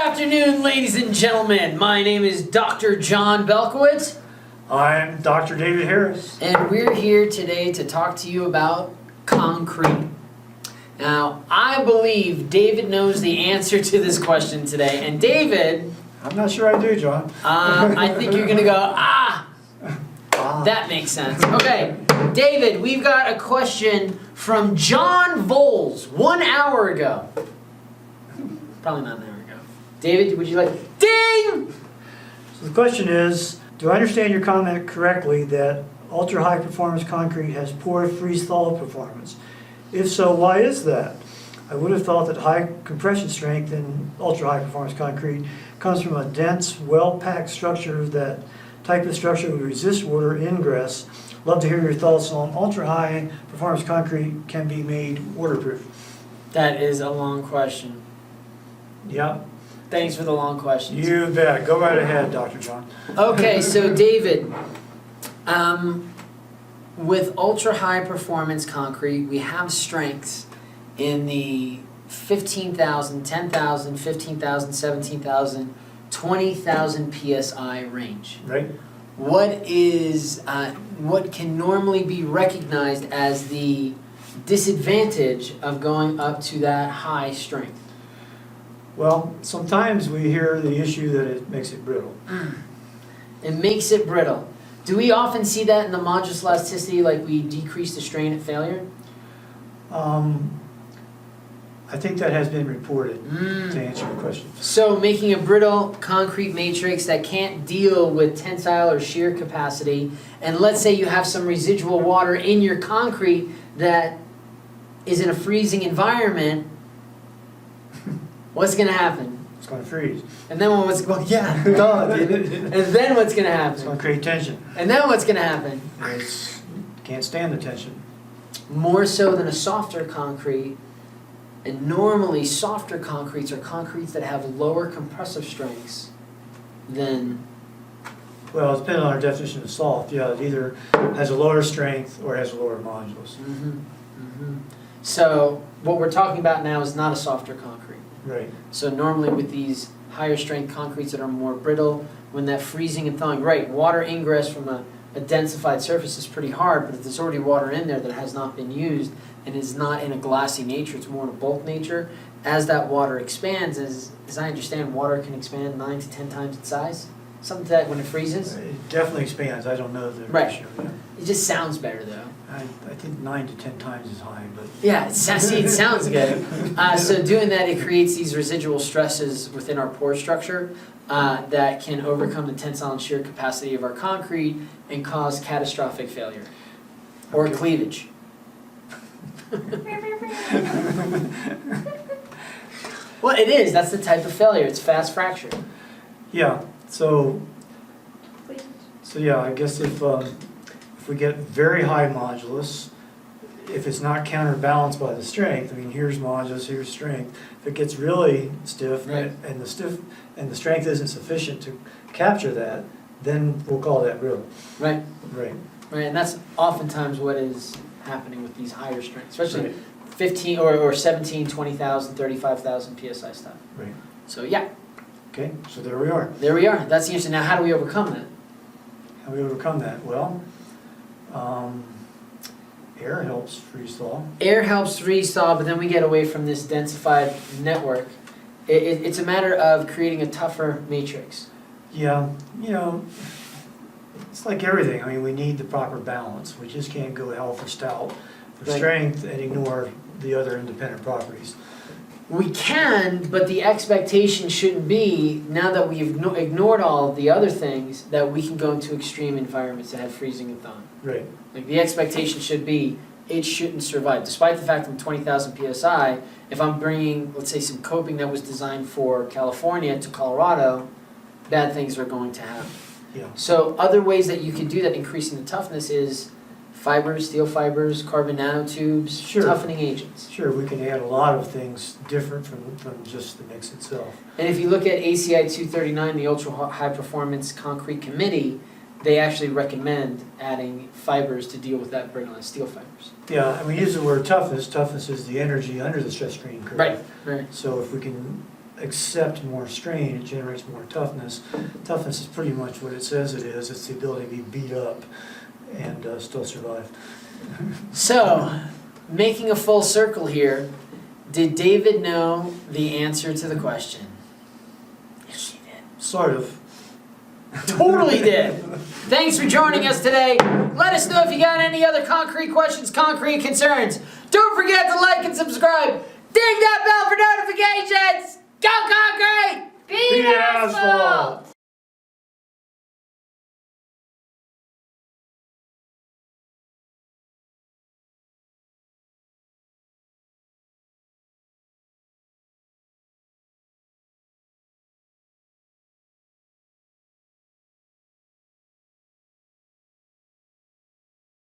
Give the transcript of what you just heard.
afternoon, ladies and gentlemen. My name is Dr. Jon Belkowitz. I'm Dr. David Harris. And we're here today to talk to you about concrete. Now, I believe David knows the answer to this question today. And David... I'm not sure I do, John. I think you're going to go, that makes sense. Okay, David, we've got a question from John Voles 1 hour ago. Probably not an hour ago. David, would you like... Ding! So the question is, do I understand your comment correctly that ultra-high performance concrete has poor freeze-thaw performance? If so, why is that? I would have thought that high compression strength in ultra-high performance concrete comes from a dense, well-packed structure. That type of structure would resist water ingress. Love to hear your thoughts on ultra-high performance concrete can be made waterproof. That is a long question. Yeah. Thanks for the long questions. You bet. Go right ahead, Dr. John. Okay, so David, with ultra-high performance concrete, we have strengths in the 15,000, 10,000, 15,000, 17,000, 20,000 PSI range. Right. What can normally be recognized as the disadvantage of going up to that high strength? Well, sometimes we hear the issue that it makes it brittle. It makes it brittle. Do we often see that in the modulus elasticity, like we decrease the strain at failure? I think that has been reported, to answer your question. So making a brittle concrete matrix that can't deal with tensile or shear capacity, and let's say you have some residual water in your concrete that is in a freezing environment, what's going to happen? It's going to freeze. And then what's going to happen? And then what's going to happen? It's going to create tension. And then what's going to happen? It can't stand the tension. More so than a softer concrete. And normally softer concretes are concretes that have lower compressive strengths than... Well, it's depending on our definition of soft. Yeah, it either has a lower strength or has a lower modulus. So what we're talking about now is not a softer concrete. Right. So normally with these higher strength concretes that are more brittle, when that freezing and thawing, right, water ingress from a densified surface is pretty hard, but if there's already water in there that has not been used and is not in a glassy nature, it's more in a bulk nature, as that water expands, as I understand, water can expand 9 to 10 times its size? Something to that when it freezes? It definitely expands. I don't know the Right. ratio. Yeah. It just sounds better though. I think 9 to 10 times is high, but... Yeah, it sounds good. So doing that, it creates these residual stresses within our pore structure that can overcome the tensile and shear capacity of our concrete and cause catastrophic failure or cleavage. Well, it is. That's the type of failure. It's fast fracture. Yeah, so yeah, I guess if we get very high modulus, if it's not counterbalanced by the strength, I mean, here's modulus, here's strength. If it gets really stiff, right, and the strength isn't sufficient to capture that, then we'll call that brittle. Right. Right. Right, and that's oftentimes what is happening with these higher strengths, especially Right. 15 or 17, 20,000, 35,000 PSI stuff. Right. So yeah. Okay, so there we are. There we are. That's the answer. Now, how do we overcome that? How do we overcome that? Well, air helps freeze-thaw. Air helps freeze-thaw, but then we get away from this densified network. It's a matter of creating a tougher matrix. Yeah, you know, it's like everything. I mean, we need the proper balance. We just can't go hell for stout, for strength, and ignore the other independent properties. We can, but the expectation shouldn't be, now that we've ignored all of the other things, that we can go into extreme environments that have freezing and thawing. Right. Like the expectation should be, it shouldn't survive. Despite the fact I'm 20,000 PSI, if I'm bringing, let's say, some coping that was designed for California to Colorado, bad things are going to happen. Yeah. So other ways that you can do that, increasing the toughness, is fibers, steel fibers, carbon nanotubes, Sure. toughening agents. Sure, we can add a lot of things different from just the mix itself. And if you look at ACI 239, the Ultra High Performance Concrete Committee, they actually recommend adding fibers to deal with that brittleness, steel fibers. Yeah, and we use the word toughness. Toughness is the energy under the stress strain curve. Right, right. So if we can accept more strain, it generates more toughness. Toughness is pretty much what it says it is. It's the ability to be beat up and still survive. So, making a full circle here, did David know the answer to the question? Yes, he did. Sort of. Totally did. Thanks for joining us today. Let us know if you got any other concrete questions, concrete concerns. Don't forget to like and subscribe. Ding that bell for notifications. Go concrete! Beat asphalt!